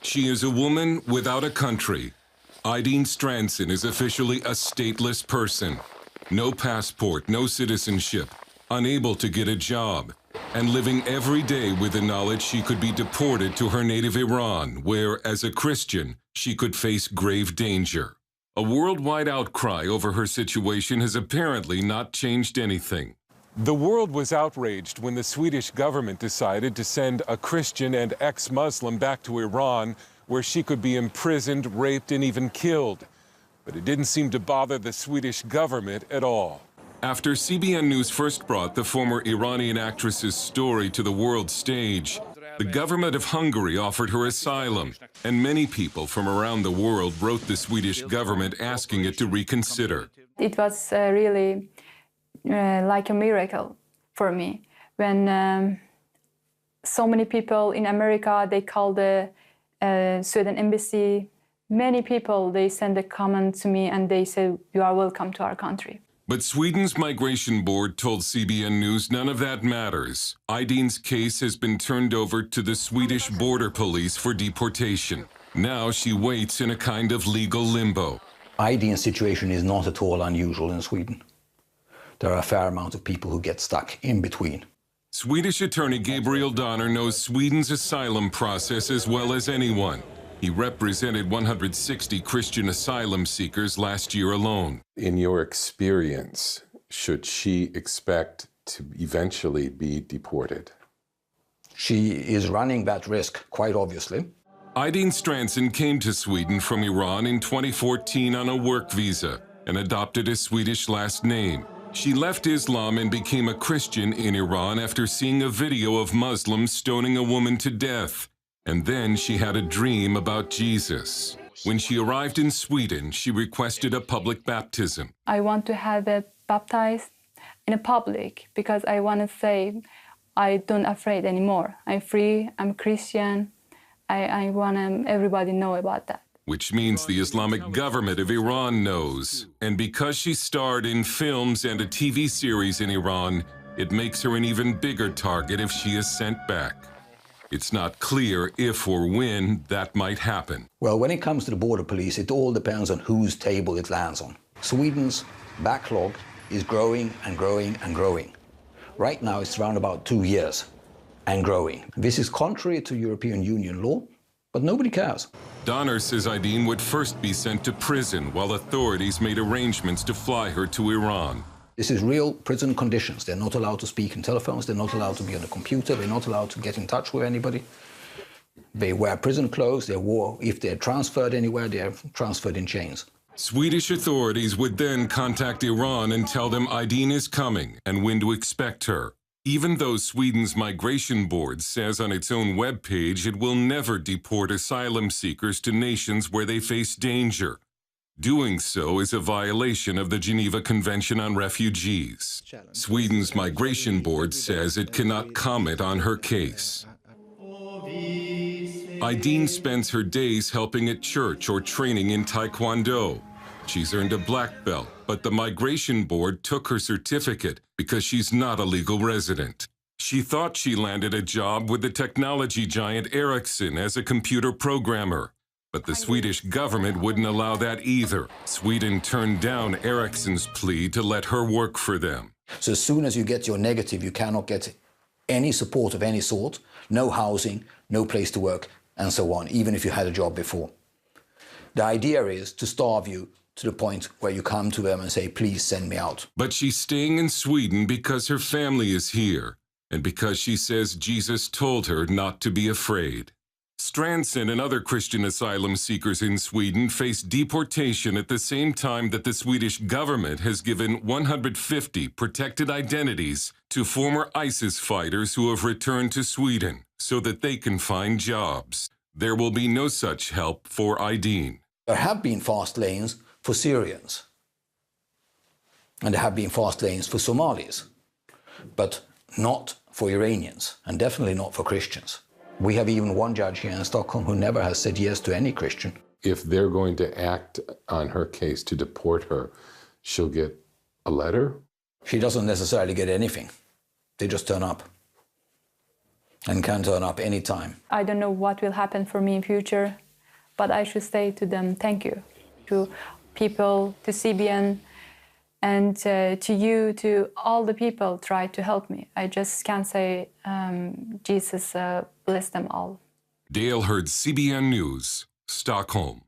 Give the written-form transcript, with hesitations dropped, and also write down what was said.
She is a woman without a country. Aideen Strandsson is officially a stateless person. No passport, no citizenship, unable to get a job, and living every day with the knowledge she could be deported to her native Iran, where, as a Christian, she could face grave danger. A worldwide outcry over her situation has apparently not changed anything. The world was outraged when the Swedish government decided to send a Christian and ex-Muslim back to Iran, where she could be imprisoned, raped, and even killed. But it didn't seem to bother the Swedish government at all. After CBN News first brought the former Iranian actress's story to the world stage, the government of Hungary offered her asylum, and many people from around the world wrote the Swedish government asking it to reconsider. It was really like a miracle for me when so many people in America, they called the Sweden embassy. Many people, they sent a comment to me and they said, "You are welcome to our country." But Sweden's migration board told CBN News none of that matters. Aideen's case has been turned over to the Swedish border police for deportation. Now she waits in a kind of legal limbo. Aideen's situation is not at all unusual in Sweden. There are a fair amount of people who get stuck in between. Swedish attorney Gabriel Donner knows Sweden's asylum process as well as anyone. He represented 160 Christian asylum seekers last year alone. In your experience, should she expect to eventually be deported? She is running that risk, quite obviously. Aideen Strandsson came to Sweden from Iran in 2014 on a work visa and adopted a Swedish last name. She left Islam and became a Christian in Iran after seeing a video of Muslims stoning a woman to death. And then she had a dream about Jesus. When she arrived in Sweden, she requested a public baptism. I want to have it baptized in a public because I want to say I don't afraid anymore. I'm free, I'm Christian. I want everybody to know about that. Which means the Islamic government of Iran knows. And because she starred in films and a TV series in Iran, it makes her an even bigger target if she is sent back. It's not clear if or when that might happen. Well, when it comes to the border police, it all depends on whose table it lands on. Sweden's backlog is growing and growing and growing. Right now, it's around about 2 years and growing. This is contrary to European Union law, but nobody cares. Donner says Aideen would first be sent to prison while authorities made arrangements to fly her to Iran. This is real prison conditions. They're not allowed to speak in telephones. They're not allowed to be on a computer. They're not allowed to get in touch with anybody. They wear prison clothes. If they're transferred anywhere, they're transferred in chains. Swedish authorities would then contact Iran and tell them Aideen is coming and when to expect her. Even though Sweden's migration board says on its own webpage it will never deport asylum seekers to nations where they face danger. Doing so is a violation of the Geneva Convention on Refugees. Sweden's migration board says it cannot comment on her case. Aideen spends her days helping at church or training in Taekwondo. She's earned a black belt, but the migration board took her certificate because she's not a legal resident. She thought she landed a job with the technology giant Ericsson as a computer programmer. But the Swedish government wouldn't allow that either. Sweden turned down Ericsson's plea to let her work for them. So as soon as you get your negative, you cannot get any support of any sort, no housing, no place to work, and so on, even if you had a job before. The idea is to starve you to the point where you come to them and say, please send me out. But she's staying in Sweden because her family is here, and because she says Jesus told her not to be afraid. Strandsson and other Christian asylum seekers in Sweden face deportation at the same time that the Swedish government has given 150 protected identities to former ISIS fighters who have returned to Sweden so that they can find jobs. There will be no such help for Aideen. There have been fast lanes for Syrians, and there have been fast lanes for Somalis, but not for Iranians, and definitely not for Christians. We have even one judge here in Stockholm who never has said yes to any Christian. If they're going to act on her case to deport her, she'll get a letter? She doesn't necessarily get anything. They just turn up. And can turn up anytime. I don't know what will happen for me in future, but I should say to them, thank you. To people, to CBN, and to you, to all the people try to help me. I just can't say Jesus bless them all. Dale Hurd, CBN News, Stockholm.